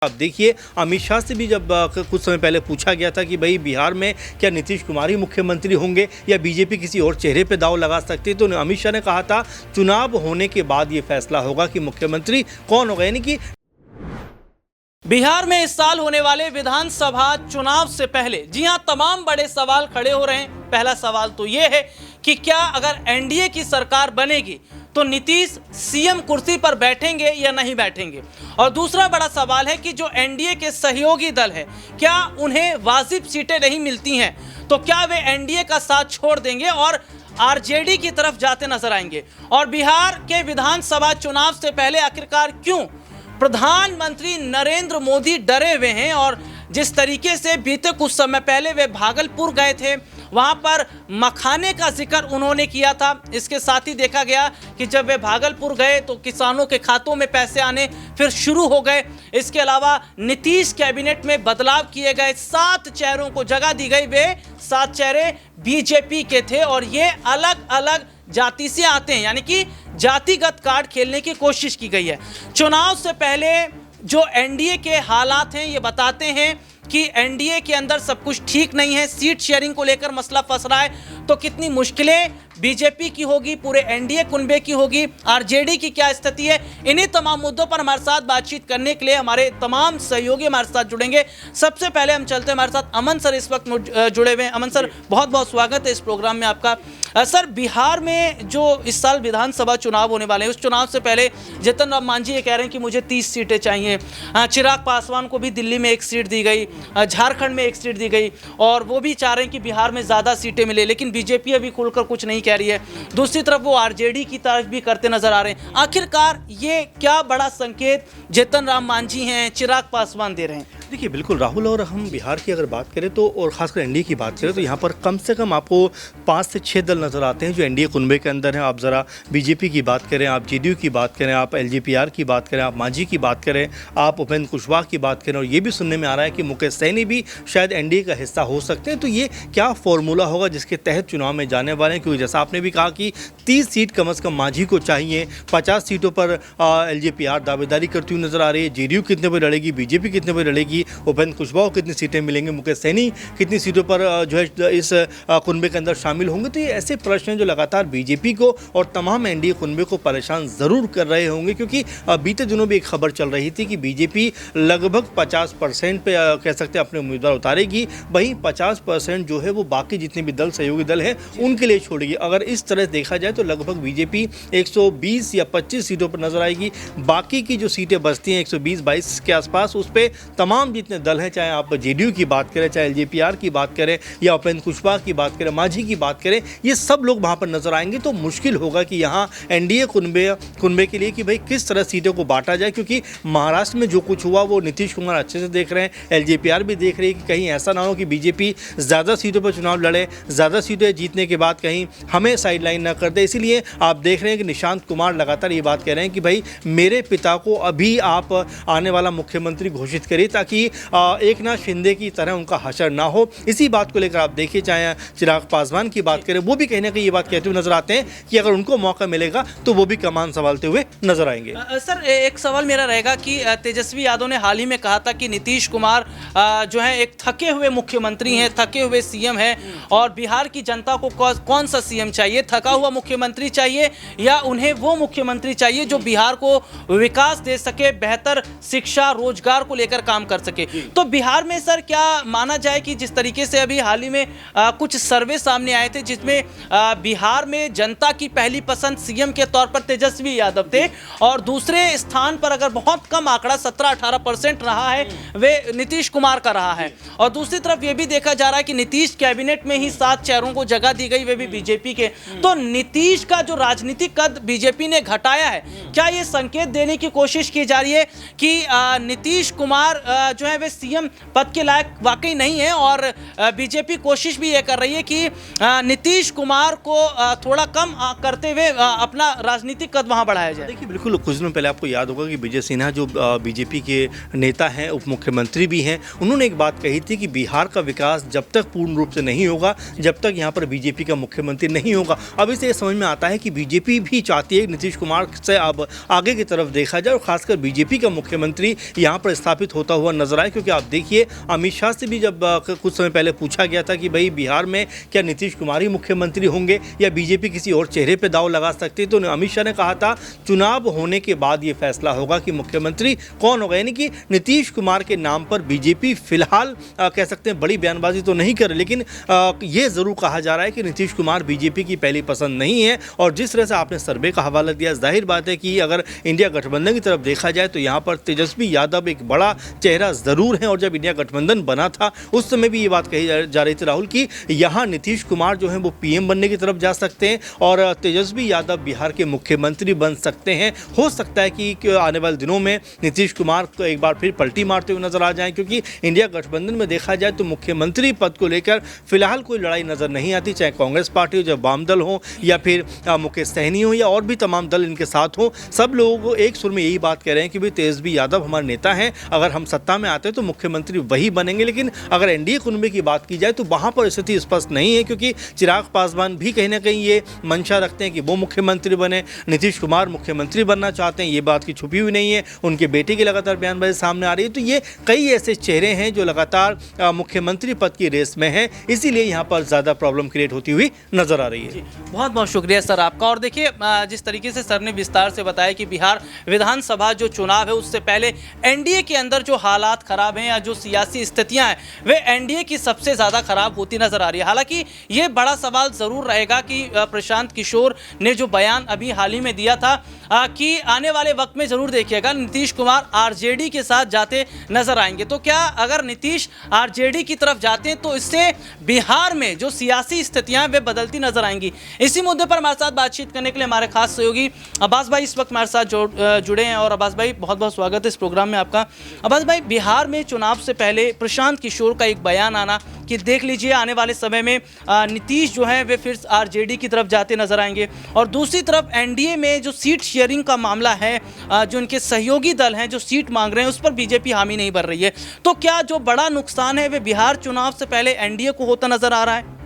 आप देखिए, अमित शाह से भी जब कुछ समय पहले पूछा गया था कि भाई बिहार में क्या नीतीश कुमार ही मुख्यमंत्री होंगे या बीजेपी किसी और चेहरे पे दांव लगा सकती है, तो अमित शाह ने कहा था चुनाव होने के बाद ये फैसला होगा कि मुख्यमंत्री कौन होगा। यानी कि बिहार में इस साल होने वाले विधानसभा चुनाव से पहले जी हां तमाम बड़े सवाल खड़े हो रहे हैं। पहला सवाल तो ये है कि क्या अगर एनडीए की सरकार बनेगी तो नीतीश सीएम कुर्सी पर बैठेंगे या नहीं बैठेंगे। और दूसरा बड़ा सवाल है कि जो एनडीए के सहयोगी दल है क्या उन्हें वाजिब सीटें नहीं मिलती हैं तो क्या वे एनडीए का साथ छोड़ देंगे और आरजेडी की तरफ जाते नजर आएंगे। और बिहार के विधानसभा चुनाव से पहले आखिरकार क्यों प्रधानमंत्री नरेंद्र मोदी डरे हुए हैं और जिस तरीके से बीते कुछ समय पहले वे भागलपुर गए थे, वहां पर मखाने का जिक्र उन्होंने किया था। इसके साथ ही देखा गया कि जब वे भागलपुर गए तो किसानों के खातों में पैसे आने फिर शुरू हो गए। इसके अलावा नीतीश कैबिनेट में बदलाव किए गए, 7 चेहरों को जगह दी गई। वे 7 चेहरे बीजेपी के थे और ये अलग अलग जाति से आते हैं, यानी कि जातिगत कार्ड खेलने की कोशिश की गई है। चुनाव से पहले जो एनडीए के हालात हैं ये बताते हैं कि एनडीए के अंदर सब कुछ ठीक नहीं है। सीट शेयरिंग को लेकर मसला फंस रहा है तो कितनी मुश्किलें बीजेपी की होगी, पूरे एनडीए कुनबे की होगी, आरजेडी की क्या स्थिति है। इन्हीं तमाम मुद्दों पर हमारे साथ बातचीत करने के लिए हमारे तमाम सहयोगी हमारे साथ जुड़ेंगे। सबसे पहले हम चलते हैं, हमारे साथ अमन सर इस वक्त जुड़े हुए हैं। अमन सर, बहुत बहुत स्वागत है इस प्रोग्राम में आपका। सर, बिहार में जो इस साल विधानसभा चुनाव होने वाले हैं, उस चुनाव से पहले जीतन राम मांझी ये कह रहे हैं कि मुझे 30 सीटें चाहिए। चिराग पासवान को भी दिल्ली में 1 सीट दी गई, झारखंड में 1 सीट दी गई और वो भी चाह रहे हैं कि बिहार में ज़्यादा सीटें मिले, लेकिन बीजेपी अभी खुलकर कुछ नहीं कह रही है। दूसरी तरफ वो आरजेडी की तरफ भी करते नजर आ रहे हैं। आखिरकार ये क्या बड़ा संकेत जीतन राम मांझी हैं, चिराग पासवान दे रहे हैं? देखिए, बिल्कुल राहुल, और हम बिहार की अगर बात करें तो और ख़ासकर एनडीए की बात करें तो यहाँ पर कम से कम आपको 5 से 6 दल नज़र आते हैं जो एनडीए कुनबे के अंदर हैं। आप ज़रा बीजेपी की बात करें, आप जेडीयू की बात करें, आप एलजेपीआर की बात करें, आप मांझी की बात करें, आप उपेंद्र कुशवाहा की बात करें, और ये भी सुनने में आ रहा है कि मुकेश सहनी भी शायद एनडीए का हिस्सा हो सकते हैं। तो ये क्या फॉर्मूला होगा जिसके तहत चुनाव में जाने वाले हैं? क्योंकि जैसा आपने भी कहा कि 30 सीट कम से कम मांझी को चाहिए, 50 सीटों पर एलजेपीआर दावेदारी करती हुई नजर आ रही है। जेडीयू कितने पर लड़ेगी, बीजेपी कितने पर लड़ेगी, उपेंद्र कुशवाहा कितनी सीटें मिलेंगी, मुकेश सहनी कितनी सीटों पर जो है इस कुनबे के अंदर शामिल होंगे। तो ये ऐसे प्रश्न हैं जो लगातार बीजेपी को और तमाम एनडीए कुनबे को परेशान ज़रूर कर रहे होंगे, क्योंकि बीते दिनों भी एक खबर चल रही थी कि बीजेपी लगभग 50% पे कह सकते हैं अपने उम्मीदवार उतारेगी, वहीं 50% जो है वो बाकी जितने भी दल सहयोगी दल हैं उनके लिए छोड़ेगी। अगर इस तरह से देखा जाए तो लगभग बीजेपी 120 या 25 सीटों पर नजर आएगी। बाकी की जो सीटें बचती हैं 120-22 के आसपास, उस पर तमाम जितने दल हैं, चाहे आप जेडीयू की बात करें, चाहे एलजेपीआर की बात करें या उपेंद्र कुशवाहा की बात करें, मांझी की बात करें, ये सब लोग वहाँ पर नजर आएंगे। तो मुश्किल होगा कि यहाँ एनडीए कुनबे के लिए कि भाई किस तरह सीटों को बांटा जाए, क्योंकि महाराष्ट्र में जो कुछ हुआ वो नीतीश कुमार अच्छे से देख रहे हैं, एलजेपीआर भी देख रही है कि कहीं ऐसा ना हो कि बीजेपी ज़्यादा सीटों पर चुनाव लड़े, ज़्यादा सीटें जीतने के बाद कहीं हमें साइडलाइन ना कर दे। इसीलिए आप देख रहे हैं कि निशांत कुमार लगातार ये बात कह रहे हैं कि भाई मेरे पिता को अभी आप आने वाला मुख्यमंत्री घोषित करिए ताकि एकनाथ शिंदे की तरह उनका हशर ना हो। इसी बात को लेकर आप देखिए, चाहे चिराग पासवान की बात करें, वो भी कहीं ना कहीं ये बात कहते हुए नजर आते हैं कि अगर उनको मौका मिलेगा तो वो भी कमान संभालते हुए नजर आएंगे। सर, एक सवाल मेरा रहेगा कि तेजस्वी यादव ने हाल ही में कहा था कि नीतीश कुमार जो है एक थके हुए मुख्यमंत्री हैं, थके हुए सीएम हैं, और बिहार की जनता को कौन सा सीएम चाहिए, थका हुआ मुख्यमंत्री चाहिए या उन्हें वो मुख्यमंत्री चाहिए जो बिहार को विकास दे सके, बेहतर शिक्षा रोजगार को लेकर काम कर सके। तो बिहार में सर क्या माना जाए कि जिस तरीके से अभी हाल ही में कुछ सर्वे सामने आए थे जिसमें बिहार में जनता की पहली पसंद सीएम के तौर पर तेजस्वी यादव थे और दूसरे स्थान पर अगर बहुत कम आंकड़ा 17-18% रहा है वे नीतीश कुमार का रहा है, और दूसरी तरफ ये भी देखा जा रहा है कि नीतीश कैबिनेट में ही 7 चेहरों को जगह दी गई, वे भी बीजेपी के। तो नीतीश का जो राजनीतिक कद बीजेपी ने घटाया है, क्या ये संकेत देने की कोशिश की जा रही है कि नीतीश कुमार जो है वे सीएम पद के लायक वाकई नहीं है और बीजेपी कोशिश भी ये कर रही है कि नीतीश कुमार को थोड़ा कम करते हुए अपना राजनीतिक कद वहां बढ़ाया जाए। देखिए, बिल्कुल कुछ दिनों पहले आपको याद होगा कि विजय सिन्हा जो बीजेपी के नेता हैं, उप मुख्यमंत्री भी हैं, उन्होंने एक बात कही थी कि बिहार का विकास जब तक पूर्ण रूप से नहीं होगा, जब तक यहाँ पर बीजेपी का मुख्यमंत्री नहीं होगा। अब इससे ये समझ में आता है कि बीजेपी भी चाहती है नीतीश कुमार से अब आगे की तरफ देखा जाए और खासकर बीजेपी का मुख्यमंत्री यहाँ पर स्थापित होता हुआ नजर आए। क्योंकि आप देखिए, अमित शाह से भी जब कुछ समय पहले पूछा गया था कि भाई बिहार में क्या नीतीश कुमार ही मुख्यमंत्री होंगे या बीजेपी किसी और चेहरे पर दाव लगा सकती है, तो अमित शाह ने कहा था चुनाव होने के बाद ये फैसला होगा कि मुख्यमंत्री कौन होगा। यानी कि नीतीश कुमार के नाम पर बीजेपी फिलहाल कह सकते हैं बड़ी बयानबाजी तो नहीं कर, लेकिन ये जरूर कहा जा रहा है कि नीतीश कुमार बीजेपी की पहली पसंद नहीं है। और जिस तरह से आपने सर्वे का हवाला दिया, जाहिर बात है कि अगर इंडिया गठबंधन की तरफ देखा जाए तो यहाँ पर तेजस्वी यादव एक बड़ा चेहरा जरूर है। और जब इंडिया गठबंधन बना था उस समय भी ये बात कही जा रही थी राहुल की यहाँ नीतीश कुमार जो है वो पीएम बनने की तरफ जा सकते हैं और तेजस्वी यादव बिहार के मुख्यमंत्री बन सकते हैं। हो सकता है कि आने वाले दिनों में नीतीश कुमार को एक बार फिर पलटी मारते हुए नजर आ जाएं, क्योंकि इंडिया गठबंधन में देखा जाए तो मुख्यमंत्री पद को लेकर फिलहाल कोई लड़ाई नजर नहीं आती, चाहे कांग्रेस पार्टी हो, चाहे वाम दल हो या फिर मुकेश सहनी हो या और भी तमाम दल इनके साथ हो। सब लोग एक सुर में यही बात कह रहे हैं कि भाई तेजस्वी यादव हमारे नेता हैं, अगर हम सत्ता में आते हैं तो मुख्यमंत्री वही बनेंगे। लेकिन अगर एनडीए कुनबे की बात की जाए तो वहां पर स्थिति स्पष्ट नहीं है, क्योंकि चिराग पासवान भी कहीं ना कहीं ये मंशा रखते हैं कि वो मुख्यमंत्री बने, नीतीश कुमार मुख्यमंत्री बनना चाहते हैं, ये बात की छुपी हुई नहीं है। उनके बेटे की लगातार बयानबाजी सामने आ रही है। तो ये कई ऐसे चेहरे हैं जो लगातार मुख्यमंत्री पद की रेस में हैं, इसीलिए यहाँ पर ज़्यादा प्रॉब्लम क्रिएट होती हुई नजर आ रही है। बहुत बहुत शुक्रिया सर आपका। और देखिए, जिस तरीके से सर ने विस्तार से बताया कि बिहार विधानसभा जो चुनाव है उससे पहले एनडीए के अंदर जो हालात खराब हैं या जो सियासी स्थितियां हैं वे एनडीए की सबसे ज़्यादा खराब होती नजर आ रही है। हालांकि ये बड़ा सवाल ज़रूर रहेगा कि प्रशांत किशोर ने जो बयान अभी हाल ही में दिया था कि आने वाले वक्त में ज़रूर देखिएगा नीतीश कुमार आरजेडी के साथ जाते नजर आएंगे। तो क्या अगर नीतीश आरजेडी की तरफ जाते हैं तो इससे बिहार में जो सियासी स्थितियां वे बदलती नजर आएंगी? इसी मुद्दे पर हमारे साथ बातचीत करने के लिए हमारे खास सहयोगी अब्बास भाई इस वक्त हमारे साथ जुड़े हैं। और अब्बास भाई, बहुत बहुत स्वागत है इस प्रोग्राम में आपका। अब्बास भाई, बिहार में चुनाव से पहले प्रशांत किशोर का एक बयान आना कि देख लीजिए आने वाले समय में नीतीश जो है वे फिर आरजेडी की तरफ जाते नजर आएंगे, और दूसरी तरफ एनडीए में जो सीट शेयरिंग का मामला है, जो उनके सहयोगी दल हैं जो सीट मांग रहे हैं उस पर बीजेपी हामी नहीं भर रही है। तो क्या जो बड़ा नुकसान है वे बिहार चुनाव से पहले एनडीए को होता नजर आ रहा है?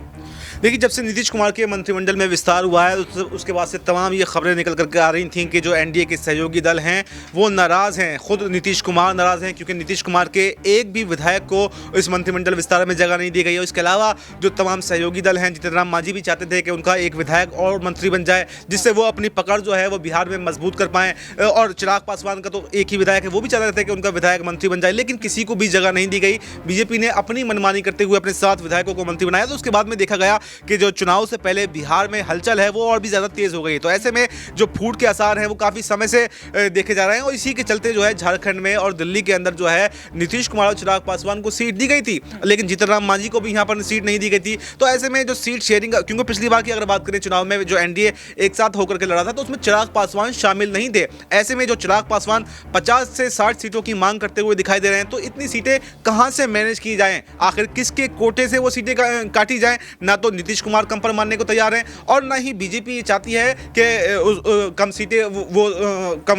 देखिए, जब से नीतीश कुमार के मंत्रिमंडल में विस्तार हुआ है उसके बाद से तमाम ये खबरें निकल करके आ रही थीं कि जो एनडीए के सहयोगी दल हैं वो नाराज़ हैं, खुद नीतीश कुमार नाराज़ हैं, क्योंकि नीतीश कुमार के एक भी विधायक को इस मंत्रिमंडल विस्तार में जगह नहीं दी गई है। इसके अलावा जो तमाम सहयोगी दल हैं, जीतन राम मांझी भी चाहते थे कि उनका एक विधायक और मंत्री बन जाए, जिससे वो अपनी पकड़ जो है वो बिहार में मजबूत कर पाएँ। और चिराग पासवान का तो एक ही विधायक है, वो भी चाहते थे कि उनका विधायक मंत्री बन जाए, लेकिन किसी को भी जगह नहीं दी गई। बीजेपी ने अपनी मनमानी करते हुए अपने 7 विधायकों को मंत्री बनाया। तो उसके बाद में देखा गया कि जो चुनाव से पहले बिहार में हलचल है वो और भी ज़्यादा तेज़ हो गई। तो ऐसे में जो फूट के आसार हैं वो काफ़ी समय से देखे जा रहे हैं, और इसी के चलते जो है झारखंड में और दिल्ली के अंदर जो है नीतीश कुमार और चिराग पासवान को सीट दी गई थी, लेकिन जीतन राम मांझी को भी यहाँ पर सीट नहीं दी गई थी। तो ऐसे में जो सीट शेयरिंग, क्योंकि पिछली बार की अगर बात करें चुनाव में जो एनडीए एक साथ होकर के लड़ा था तो उसमें चिराग पासवान शामिल नहीं थे। ऐसे में जो चिराग पासवान 50 से 60 सीटों की मांग करते हुए दिखाई दे रहे हैं, तो इतनी सीटें कहाँ से मैनेज की जाएं, आखिर किसके कोटे से वो सीटें काटी जाएं? ना तो नीतीश कुमार कम पर मानने को तैयार हैं और ना ही बीजेपी चाहती है कि कम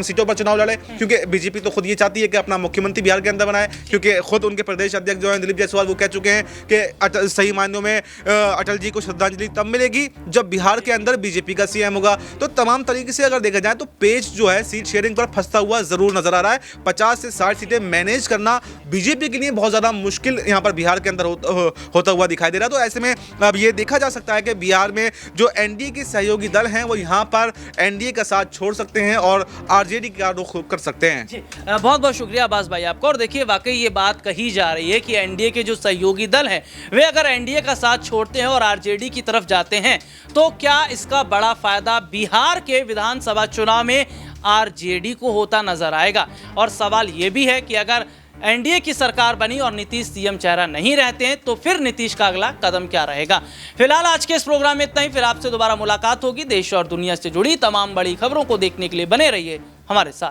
सीटों पर चुनाव लड़े, क्योंकि बीजेपी तो खुद ये चाहती है कि अपना मुख्यमंत्री बिहार के अंदर बनाए, क्योंकि खुद उनके प्रदेश अध्यक्ष जो हैं दिलीप जायसवाल वो कह चुके हैं कि सही मायनों में अटल जी को श्रद्धांजलि तब मिलेगी जब बिहार के अंदर बीजेपी का सीएम होगा। तो तमाम तरीके से अगर देखा जाए तो पेच जो है सीट शेयरिंग पर फंसता हुआ जरूर नजर आ रहा है। 50 से 60 सीटें मैनेज करना बीजेपी के लिए बहुत ज्यादा मुश्किल यहाँ पर बिहार के अंदर होता हुआ दिखाई दे रहा है। तो ऐसे में अब ये देखा जा सकता है कि बिहार में जो एनडीए के सहयोगी दल हैं वो यहाँ पर एनडीए का साथ छोड़ सकते हैं और आरजेडी का रुख कर सकते हैं। जी, बहुत बहुत शुक्रिया अब्बास भाई आपका। और देखिए, वाकई ये बात कही जा रही है कि एनडीए के जो सहयोगी दल हैं वे अगर एनडीए का साथ छोड़ते हैं और आरजेडी की तरफ जाते हैं तो क्या इसका बड़ा फायदा बिहार के विधानसभा चुनाव में आरजेडी को होता नजर आएगा? और सवाल ये भी है कि अगर एनडीए की सरकार बनी और नीतीश सीएम चेहरा नहीं रहते हैं तो फिर नीतीश का अगला कदम क्या रहेगा? फिलहाल आज के इस प्रोग्राम में इतना ही। फिर आपसे दोबारा मुलाकात होगी। देश और दुनिया से जुड़ी तमाम बड़ी खबरों को देखने के लिए बने रहिए हमारे साथ।